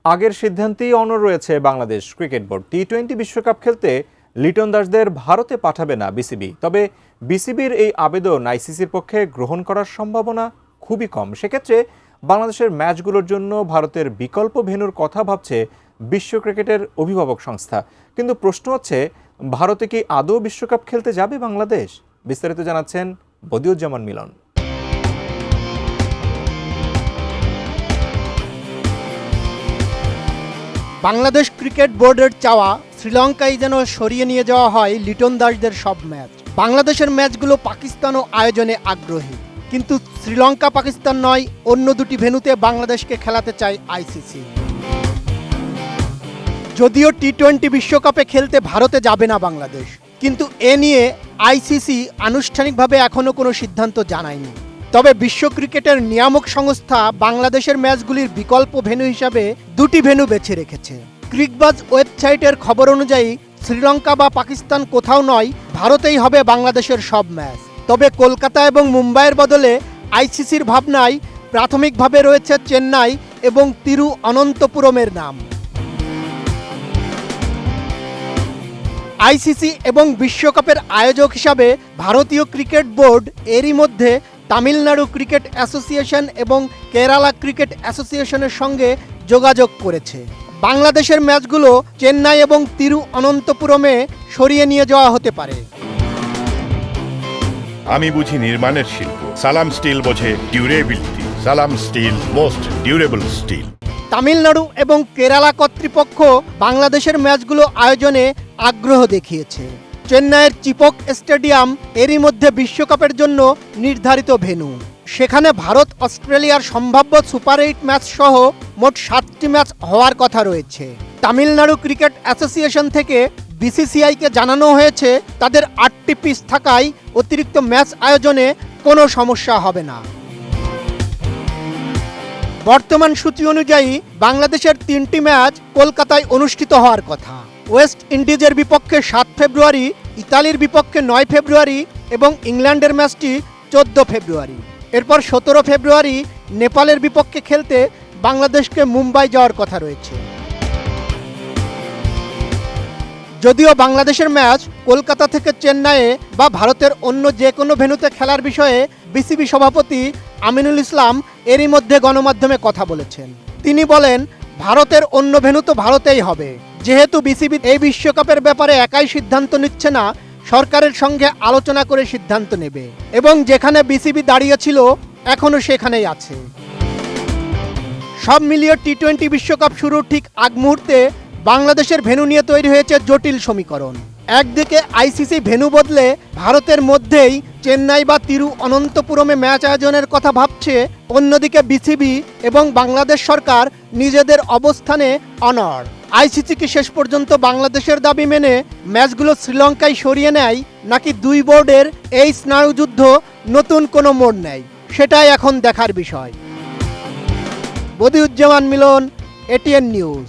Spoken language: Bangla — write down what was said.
আগের সিদ্ধান্তেই অনড় রয়েছে বাংলাদেশ ক্রিকেট বোর্ড। টি-20 বিশ্বকাপ খেলতে লিটন দাসদের ভারতে পাঠাবে না বিসিবি। তবে বিসিবির এই আবেদন আইসিসির পক্ষে গ্রহণ করার সম্ভাবনা খুবই কম। সেক্ষেত্রে বাংলাদেশের ম্যাচগুলোর জন্য ভারতের বিকল্প ভেন্যুর কথা ভাবছে বিশ্ব ক্রিকেটের অভিভাবক সংস্থা। কিন্তু প্রশ্ন হচ্ছে, ভারতে কি আদৌ বিশ্বকাপ খেলতে যাবে বাংলাদেশ? বিস্তারিত জানাচ্ছেন বদিউজ্জামান মিলন। বাংলাদেশ ক্রিকেট বোর্ডের চাওয়া শ্রীলঙ্কায় যেন সরিয়ে নিয়ে যাওয়া হয় লিটন দাসদের সব ম্যাচ। বাংলাদেশের ম্যাচগুলো পাকিস্তানও আয়োজনে আগ্রহী, কিন্তু শ্রীলঙ্কা পাকিস্তান নয়, অন্য দুটি ভেন্যুতে বাংলাদেশকে খেলাতে চায় আইসিসি। যদিও টি-20 বিশ্বকাপে খেলতে ভারতে যাবে না বাংলাদেশ, কিন্তু এ নিয়ে আইসিসি আনুষ্ঠানিকভাবে এখনও কোনো সিদ্ধান্ত জানায়নি। তবে বিশ্ব ক্রিকেটের নিয়ামক সংস্থা বাংলাদেশের ম্যাচগুলির বিকল্প ভেন্যু হিসাবে দুটি ভেন্যু বেছে রেখেছে। ক্রিকবাজ ওয়েবসাইটের খবর অনুযায়ী শ্রীলঙ্কা বা পাকিস্তান কোথাও নয়, ভারতেই হবে বাংলাদেশের সব ম্যাচ। তবে কলকাতা এবং মুম্বাইয়ের বদলে আইসিসির ভাবনায় প্রাথমিকভাবে রয়েছে চেন্নাই এবং তিরুঅনন্তপুরমের নাম। আইসিসি এবং বিশ্বকাপের আয়োজক হিসাবে ভারতীয় ক্রিকেট বোর্ড এরই মধ্যে তামিলনাড়ু ক্রিকেট অ্যাসোসিয়েশন এবং কেরালা ক্রিকেট অ্যাসোসিয়েশনের সঙ্গে যোগাযোগ করেছে। বাংলাদেশের ম্যাচগুলো চেন্নাই এবং তিরুঅনন্তপুরমে সরিয়ে নিয়ে যাওয়া হতে পারে। আমি বুঝি নির্মাণের শিল্প, সালাম স্টিল বোঝে durability. Salem steel, most durable steel. Tamil Nadu এবং কেরালা কর্তৃপক্ষ বাংলাদেশের ম্যাচগুলো আয়োজনে আগ্রহ দেখিয়েছে। চেন্নাইয়ের চিপক স্টেডিয়াম এরই মধ্যে বিশ্বকাপের জন্য নির্ধারিত ভেন্যু। সেখানে ভারত অস্ট্রেলিয়ার সম্ভাব্য সুপার 8 ম্যাচ সহ মোট 7টি ম্যাচ হওয়ার কথা রয়েছে। তামিলনাড়ু ক্রিকেট অ্যাসোসিয়েশন থেকে বিসিসিআইকে জানানো হয়েছে তাদের 8টি পিচ থাকায় অতিরিক্ত ম্যাচ আয়োজনে কোনো সমস্যা হবে না। বর্তমান সূচি অনুযায়ী বাংলাদেশের 3টি ম্যাচ কলকাতায় অনুষ্ঠিত হওয়ার কথা। ওয়েস্ট ইন্ডিজের বিপক্ষে 7 ফেব্রুয়ারি, ইতালির বিপক্ষে 9 ফেব্রুয়ারি এবং ইংল্যান্ডের ম্যাচটি 14 ফেব্রুয়ারি। এরপর 17 ফেব্রুয়ারি নেপালের বিপক্ষে খেলতে বাংলাদেশকে মুম্বাই যাওয়ার কথা রয়েছে। যদিও বাংলাদেশের ম্যাচ কলকাতা থেকে চেন্নাইয়ে বা ভারতের অন্য যে কোনো ভেন্যুতে খেলার বিষয়ে বিসিবি সভাপতি আমিনুল ইসলাম এরই মধ্যে গণমাধ্যমে কথা বলেছেন। তিনি বলেন, ভারতের অন্য ভেন্যু তো ভারতেই হবে। যেহেতু বিসিবি এই বিশ্বকাপের ব্যাপারে একাই সিদ্ধান্ত নিচ্ছে না, সরকারের সঙ্গে আলোচনা করে সিদ্ধান্ত নেবে এবং যেখানে বিসিবি দাঁড়িয়েছিল এখনও সেখানেই আছে। সব মিলিয়ে টি-20 বিশ্বকাপ শুরুর ঠিক আগ মুহূর্তে বাংলাদেশের ভেন্যু নিয়ে তৈরি হয়েছে জটিল সমীকরণ। একদিকে আইসিসি ভেন্যু বদলে ভারতের মধ্যেই চেন্নাই বা তিরুঅনন্তপুরমে ম্যাচ আয়োজনের কথা ভাবছে, অন্যদিকে বিসিবি এবং বাংলাদেশ সরকার নিজেদের অবস্থানে অনড়। আইসিসি কি শেষ পর্যন্ত বাংলাদেশের দাবি মেনে ম্যাচগুলো শ্রীলঙ্কায় সরিয়ে নেয়, নাকি দুই বোর্ডের এই স্নায়ুযুদ্ধ নতুন কোনো মোড় নেয়, সেটাই এখন দেখার বিষয়। বদিউজ্জামান মিলন, এটিএন নিউজ।